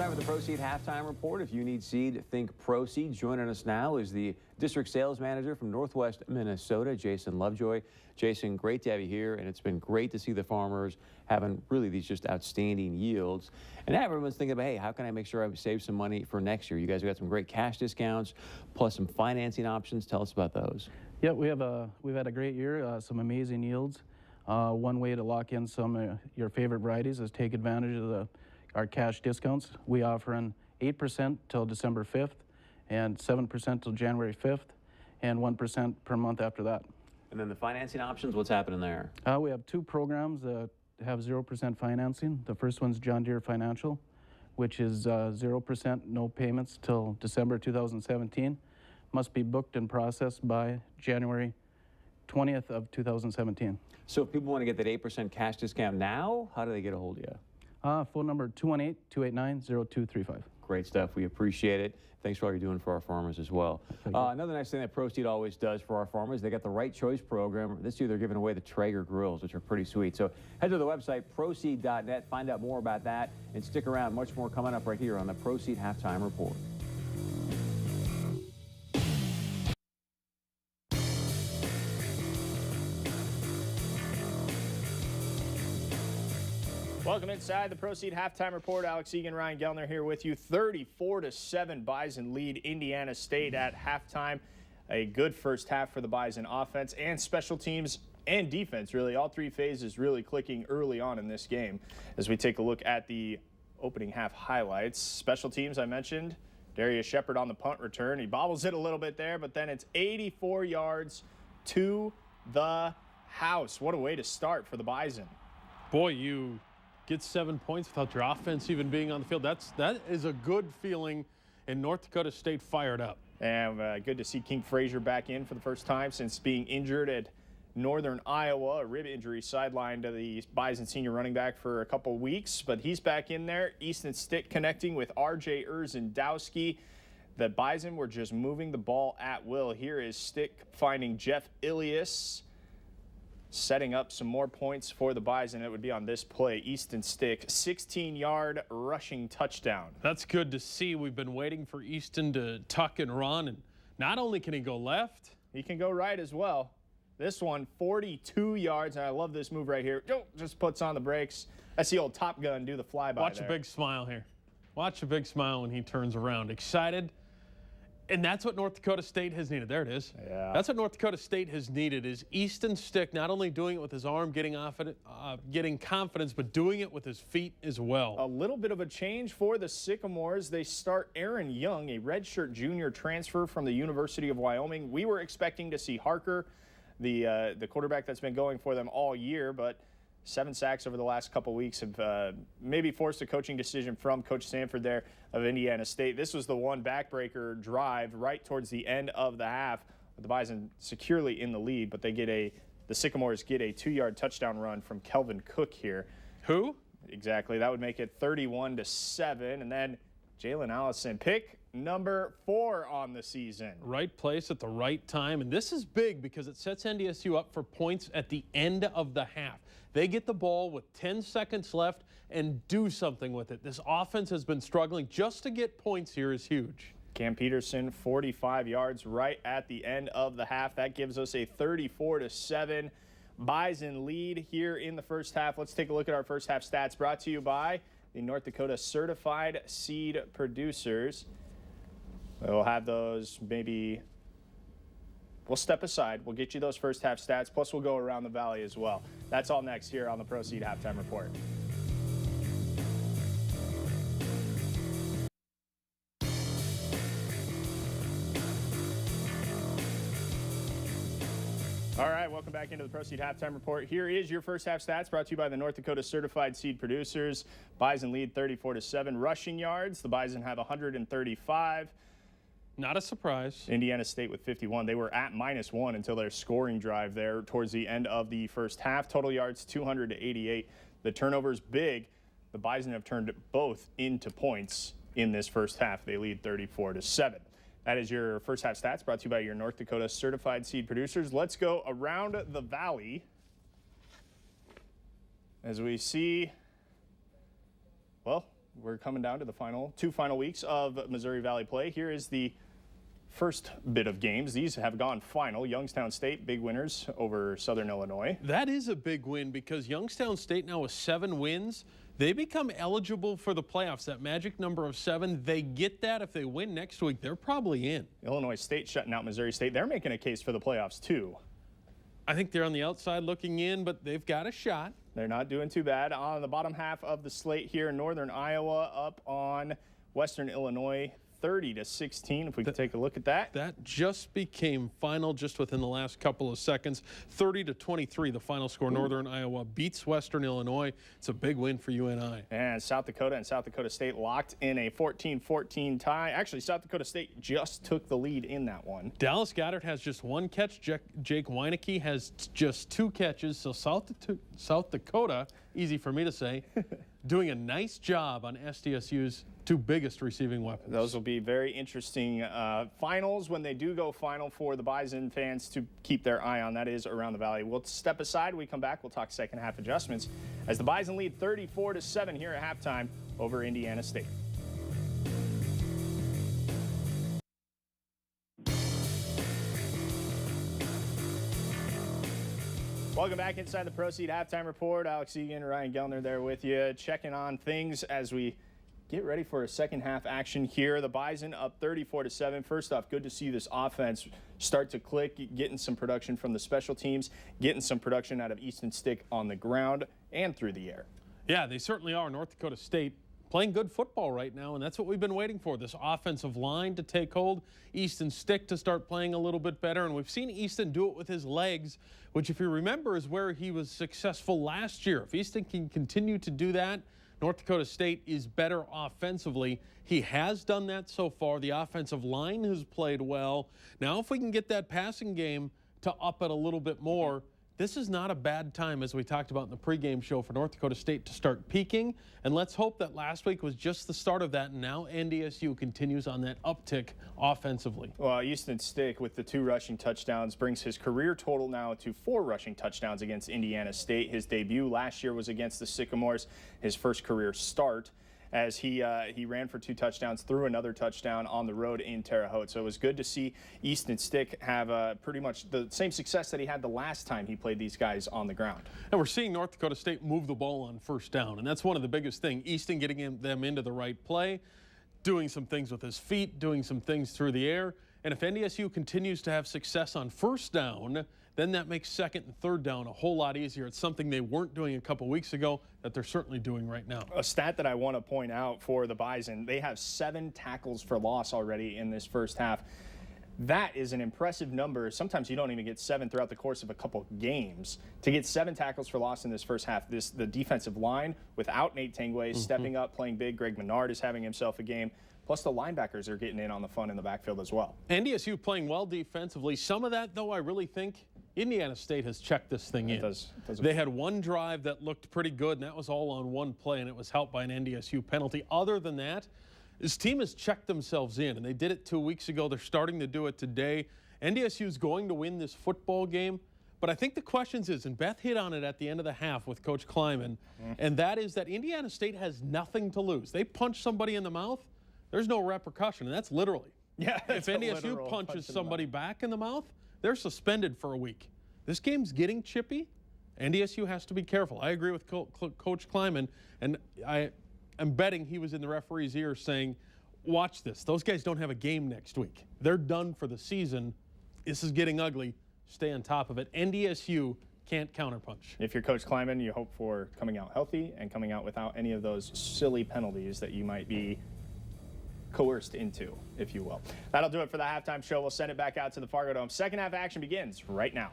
Time for the Proceed Halftime Report. If you need seed, think Proceed. Joining us now is the District Sales Manager from Northwest Minnesota, Jason Lovejoy. Jason, great to have you here, and it's been great to see the farmers having really these just outstanding yields. And everyone's thinking about, hey, how can I make sure I save some money for next year? You guys have got some great cash discounts, plus some financing options. Tell us about those. Yeah, we've had a great year, some amazing yields. One way to lock in some of your favorite varieties is take advantage of our cash discounts. We offer an 8% till December 5th and 7% till January 5th and 1% per month after that. And then the financing options, what's happening there? We have two programs that have 0% financing. The first one's John Deere Financial, which is 0%, no payments till December 2017. Must be booked and processed by January 20th of 2017. So if people want to get that 8% cash discount now, how do they get a hold of you? Phone number 218-289-0235. Great stuff. We appreciate it. Thanks for all you're doing for our farmers as well. Another nice thing that Proceed always does for our farmers, they got the Right Choice program. This year they're giving away the Traeger grills, which are pretty sweet. So head to the website, proceed.net, find out more about that, and stick around. Much more coming up right here on the Proceed Halftime Report. Welcome inside the Proceed Halftime Report. Alex Egan, Ryan Gellner here with you. 34-7 Bison lead Indiana State at halftime. A good first half for the Bison offense and special teams and defense, really. All three phases really clicking early on in this game. As we take a look at the opening half highlights. Special teams, I mentioned. Darius Shepard on the punt return. He bobbles it a little bit there, but then it's 84 yards to the house. What a way to start for the Bison. Boy, you get 7 points without your offense even being on the field. That is a good feeling, and North Dakota State fired up. And good to see King Frazier back in for the first time since being injured at Northern Iowa. A rib injury sidelined the Bison senior running back for a couple weeks, but he's back in there. Easton Stick connecting with R.J. Erzendowski. The Bison were just moving the ball at will. Here is Stick finding Jeff Ilias, setting up some more points for the Bison. It would be on this play. Easton Stick, 16-yard rushing touchdown. That's good to see. We've been waiting for Easton to tuck and run, and not only can he go left, he can go right as well. This one, 42 yards, and I love this move right here. Just puts on the brakes. That's the old Top Gun, do the flyby. Watch a big smile here. Watch a big smile when he turns around. Excited. And that's what North Dakota State has needed. There it is. Yeah. That's what North Dakota State has needed is Easton Stick not only doing it with his arm, getting confidence, but doing it with his feet as well. A little bit of a change for the Sycamores. They start Aaron Young, a redshirt junior transfer from the University of Wyoming. We were expecting to see Harker, the quarterback that's been going for them all year, but 7 sacks over the last couple weeks have maybe forced a coaching decision from Coach Sanford there of Indiana State. This was the one backbreaker drive right towards the end of the half. The Bison securely in the lead, but the Sycamores get a 2-yard touchdown run from Kelvin Cook here. Who? Exactly. That would make it 31-7. And then Jalen Allison, pick number 4 on the season. Right place at the right time. And this is big because it sets NDSU up for points at the end of the half. They get the ball with 10 seconds left and do something with it. This offense has been struggling. Just to get points here is huge. Cam Peterson, 45 yards right at the end of the half. That gives us a 34-7 Bison lead here in the first half. Let's take a look at our first half stats brought to you by the North Dakota Certified Seed Producers. We'll have those maybe. We'll step aside. We'll get you those first half stats, plus we'll go around the valley as well. That's all next here on the Proceed Halftime Report. All right, welcome back into the Proceed Halftime Report. Here is your first half stats brought to you by the North Dakota Certified Seed Producers. Bison lead 34-7. Rushing yards, the Bison have 135. Not a surprise. Indiana State with 51. They were at -1 until their scoring drive there towards the end of the first half. Total yards 288. The turnover's big. The Bison have turned both into points in this first half. They lead 34-7. That is your first half stats brought to you by your North Dakota Certified Seed Producers. Let's go around the valley as we see, well, we're coming down to the two final weeks of Missouri Valley play. Here is the first bit of games. These have gone final. Youngstown State, big winners over Southern Illinois. That is a big win because Youngstown State now with 7 wins. They become eligible for the playoffs, that magic number of 7. They get that. If they win next week, they're probably in. Illinois State shutting out Missouri State. They're making a case for the playoffs, too. I think they're on the outside looking in, but they've got a shot. They're not doing too bad. On the bottom half of the slate here, Northern Iowa up on Western Illinois, 30-16, if we could take a look at that. That just became final just within the last couple of seconds. 30-23, the final score. Northern Iowa beats Western Illinois. It's a big win for UNI. And South Dakota and South Dakota State locked in a 14-14 tie. Actually, South Dakota State just took the lead in that one. Dallas Goddard has just 1 catch. Jake Weineke has just 2 catches. So South Dakota, easy for me to say, doing a nice job on SDSU's 2 biggest receiving weapons. Those will be very interesting finals when they do go final for the Bison fans to keep their eye on. That is around the valley. We'll step aside. We come back. We'll talk second half adjustments as the Bison lead 34-7 here at halftime over Indiana State. Welcome back inside the Proceed Halftime Report. Alex Egan, Ryan Gellner there with you, checking on things as we get ready for a second half action here. The Bison up 34-7. First off, good to see this offense start to click, getting some production from the special teams, getting some production out of Easton Stick on the ground and through the air. Yeah, they certainly are. North Dakota State playing good football right now, and that's what we've been waiting for, this offensive line to take hold, Easton Stick to start playing a little bit better, and we've seen Easton do it with his legs, which if you remember is where he was successful last year. If Easton can continue to do that, North Dakota State is better offensively. He has done that so far. The offensive line has played well. Now if we can get that passing game to up it a little bit more, this is not a bad time, as we talked about in the pregame show, for North Dakota State to start peaking. And let's hope that last week was just the start of that, and now NDSU continues on that uptick offensively. Well, Easton Stick with the 2 rushing touchdowns brings his career total now to 4 rushing touchdowns against Indiana State. His debut last year was against the Sycamores, his first career start, as he ran for 2 touchdowns, threw another touchdown on the road in Terre Haute. So it was good to see Easton Stick have pretty much the same success that he had the last time he played these guys on the ground. And we're seeing North Dakota State move the ball on first down, and that's one of the biggest things. Easton getting them into the right play, doing some things with his feet, doing some things through the air. And if NDSU continues to have success on first down, then that makes second and third down a whole lot easier. It's something they weren't doing a couple weeks ago that they're certainly doing right now. A stat that I want to point out for the Bison, they have 7 tackles for loss already in this first half. That is an impressive number. Sometimes you don't even get 7 throughout the course of a couple games. To get 7 tackles for loss in this first half, the defensive line without Nate Tangway stepping up, playing big. Greg Menard is having himself a game. Plus the linebackers are getting in on the fun in the backfield as well. NDSU playing well defensively. Some of that, though, I really think Indiana State has checked this thing in. They had 1 drive that looked pretty good, and that was all on 1 play, and it was helped by an NDSU penalty. Other than that, this team has checked themselves in, and they did it 2 weeks ago. They're starting to do it today. NDSU is going to win this football game, but I think the questions is, and Beth hit on it at the end of the half with Coach Kleiman, and that is that Indiana State has nothing to lose. They punch somebody in the mouth, there's no repercussion, and that's literally. Yeah. If NDSU punches somebody back in the mouth, they're suspended for a week. This game's getting chippy. NDSU has to be careful. I agree with Coach Kleiman, and I am betting he was in the referee's ear saying, watch this. Those guys don't have a game next week. They're done for the season. This is getting ugly. Stay on top of it. NDSU can't counterpunch. If you're Coach Kleiman, you hope for coming out healthy and coming out without any of those silly penalties that you might be coerced into, if you will. That'll do it for the halftime show. We'll send it back out to the Fargo Dome. Second half action begins right now.